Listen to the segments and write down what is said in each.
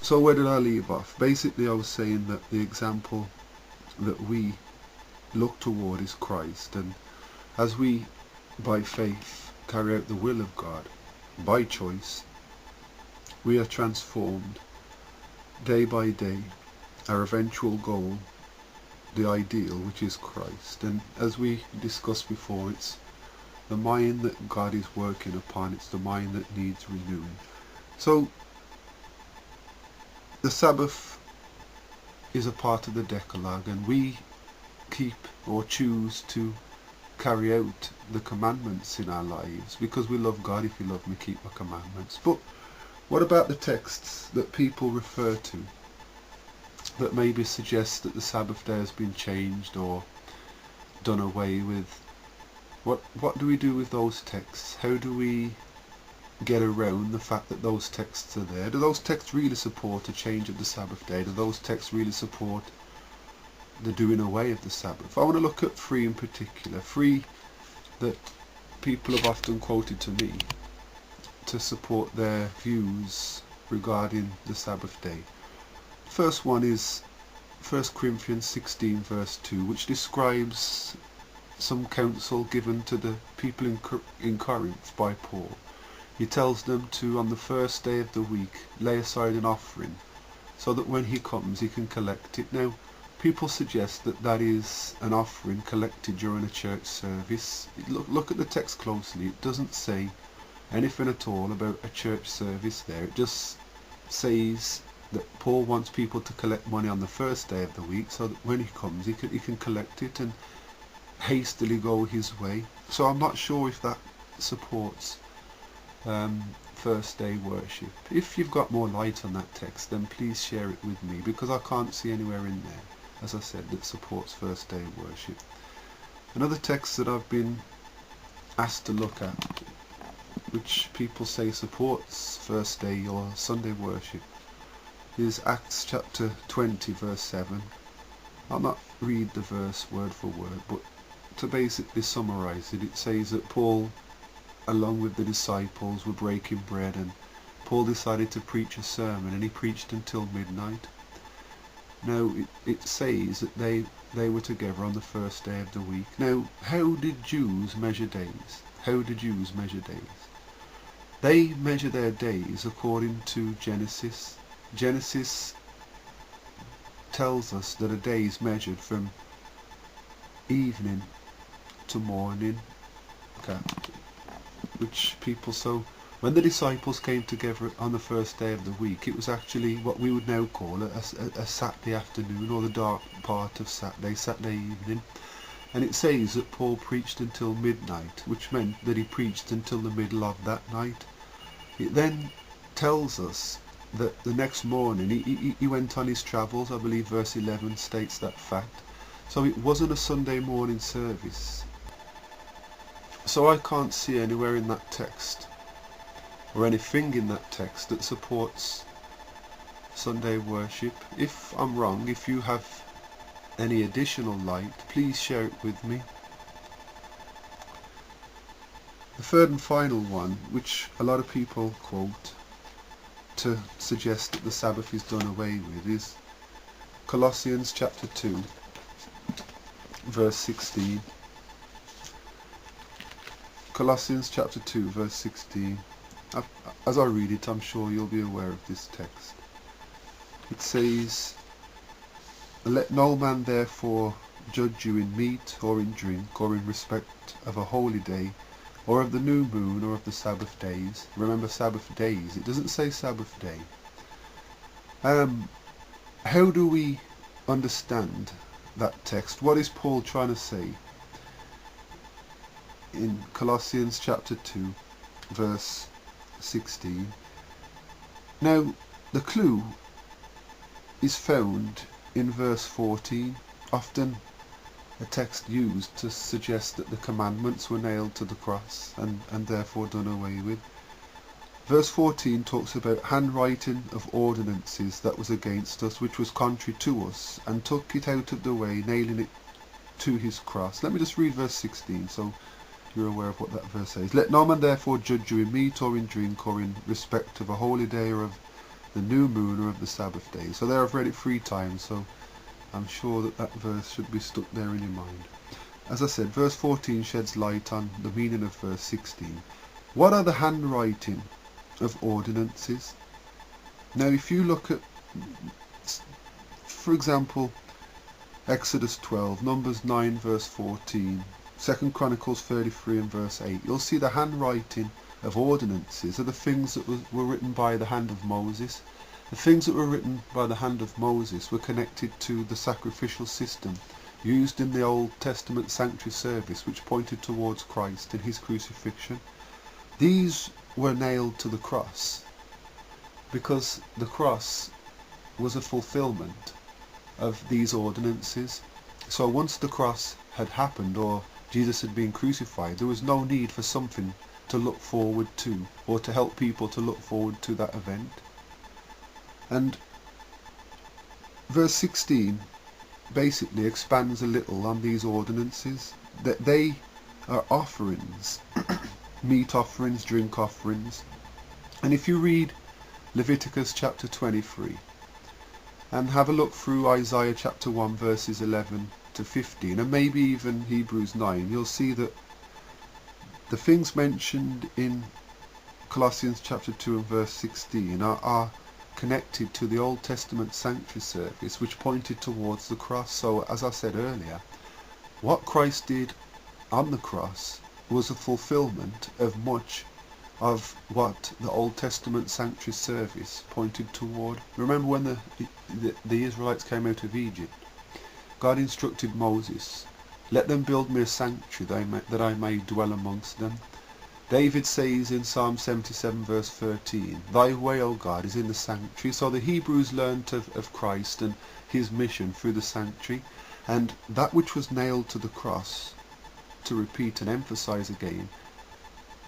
So where did I leave off? Basically, I was saying that the example that we look toward is Christ, and as we, by faith, carry out the will of God, by choice, we are transformed day by day. Our eventual goal, the ideal, which is Christ. And as we discussed before, it's the mind that God is working upon, it's the mind that needs renewing. So the Sabbath is a part of the Decalogue, and we keep or choose to carry out the commandments in our lives because we love God. If you love me, keep my commandments. But what about the texts that people refer to that maybe suggest that the Sabbath day has been changed or done away with? What do we do with those texts? How do we get around the fact that those texts are there? Do those texts really support a change of the Sabbath day? Do those texts really support the doing away of the Sabbath? I want to look at three in particular, three that people have often quoted to me to support their views regarding the Sabbath day. First one is 1 Corinthians 16 verse 2, which describes some counsel given to the people in Corinth by Paul. He tells them to, on the first day of the week, lay aside an offering so that when he comes he can collect it. Now, people suggest that that is an offering collected during a church service. Look at the text closely. It doesn't say anything at all about a church service there. It just says that Paul wants people to collect money on the first day of the week so that when he comes he can collect it and hastily go his way. So I'm not sure if that supports first day worship. If you've got more light on that text, then please share it with me, because I can't see anywhere in there, as I said, that supports first day worship. Another text that I've been asked to look at, which people say supports first day or Sunday worship, is Acts chapter 20 verse 7. I'll not read the verse word for word, but to basically summarise it, it says that Paul, along with the disciples, were breaking bread, and Paul decided to preach a sermon, and he preached until midnight. Now it says that they were together on the first day of the week. Now, how did Jews measure days? How do Jews measure days? They measure their days according to Genesis. Genesis tells us that a day is measured from evening to morning. Okay. Which people, so when the disciples came together on the first day of the week, it was actually what we would now call a Saturday afternoon, or the dark part of Saturday evening. And it says that Paul preached until midnight, which meant that he preached until the middle of that night. It then tells us that the next morning he went on his travels. I believe verse 11 states that fact. So it wasn't a Sunday morning service. So I can't see anywhere in that text, or anything in that text, that supports Sunday worship. If I'm wrong, if you have any additional light, please share it with me. The third and final one, which a lot of people quote to suggest that the Sabbath is done away with, is Colossians chapter 2 verse 16. Colossians chapter 2 verse 16. As I read it, I'm sure you'll be aware of this text. It says, "Let no man therefore judge you in meat or in drink, or in respect of a holy day, or of the new moon, or of the Sabbath days." Remember, Sabbath days. It doesn't say Sabbath day. How do we understand that text? What is Paul trying to say in Colossians chapter 2 verse 16? Now, the clue is found in verse 14, often a text used to suggest that the commandments were nailed to the cross and therefore done away with. Verse 14 talks about handwriting of ordinances that was against us, which was contrary to us, and took it out of the way, nailing it to his cross. Let me just read verse 16 so you're aware of what that verse says. "Let no man therefore judge you in meat or in drink, or in respect of a holy day, or of the new moon, or of the Sabbath day. So there I've read it 3 times, so I'm sure that that verse should be stuck there in your mind. As I said, verse 14 sheds light on the meaning of verse 16. What are the handwriting of ordinances? Now if you look at, for example, Exodus 12, Numbers 9 verse 14, 2 Chronicles 33 and verse 8, you'll see the handwriting of ordinances are the things that were written by the hand of Moses. The things that were written by the hand of Moses were connected to the sacrificial system used in the Old Testament sanctuary service, which pointed towards Christ and his crucifixion. These were nailed to the cross because the cross was a fulfillment of these ordinances. So once the cross had happened, or Jesus had been crucified, there was no need for something to look forward to, or to help people to look forward to that event. And verse 16 basically expands a little on these ordinances, that they are offerings, meat offerings, drink offerings. And if you read Leviticus chapter 23 and have a look through Isaiah chapter 1 verses 11 to 15, and maybe even Hebrews 9, you'll see that the things mentioned in Colossians chapter 2 and verse 16 are connected to the Old Testament sanctuary service, which pointed towards the cross. So as I said earlier, what Christ did on the cross was a fulfillment of much of what the Old Testament sanctuary service pointed toward. Remember when the Israelites came out of Egypt, God instructed Moses, let them build me a sanctuary that I may dwell amongst them. David says in Psalm 77 verse 13, thy way, O God, is in the sanctuary. So the Hebrews learnt of Christ and his mission through the sanctuary, and that which was nailed to the cross, to repeat and emphasize again,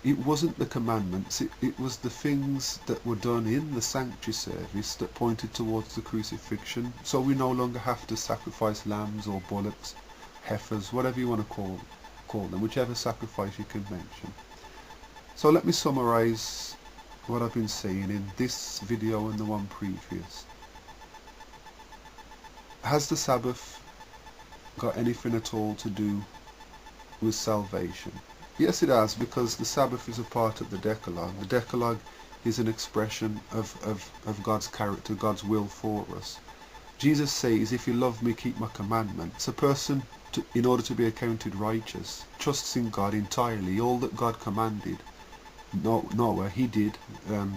it wasn't the commandments, it was the things that were done in the sanctuary service that pointed towards the crucifixion. So we no longer have to sacrifice lambs or bullocks, heifers, whatever you want to call them, whichever sacrifice you can mention. So let me summarize what I've been saying in this video and the one previous. Has the Sabbath got anything at all to do with salvation? Yes, it has, because the Sabbath is a part of the Decalogue. The Decalogue is an expression of God's character, God's will for us. Jesus says, if you love me, keep my commandments. A person, in order to be accounted righteous, trusts in God entirely. All that God commanded, Noah, he did,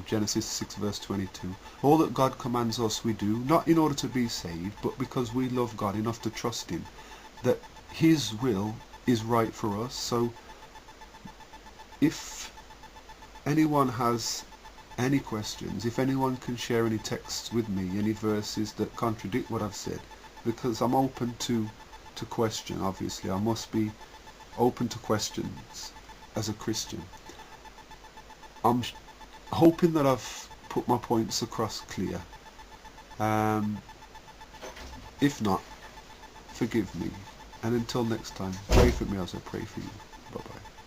Genesis 6 verse 22. All that God commands us we do, not in order to be saved, but because we love God enough to trust him, that his will is right for us. So if anyone has any questions, if anyone can share any texts with me, any verses that contradict what I've said, because I'm open to question, obviously. I must be open to questions as a Christian. I'm hoping that I've put my points across clear. If not, forgive me. And until next time, pray for me as I pray for you. Bye bye.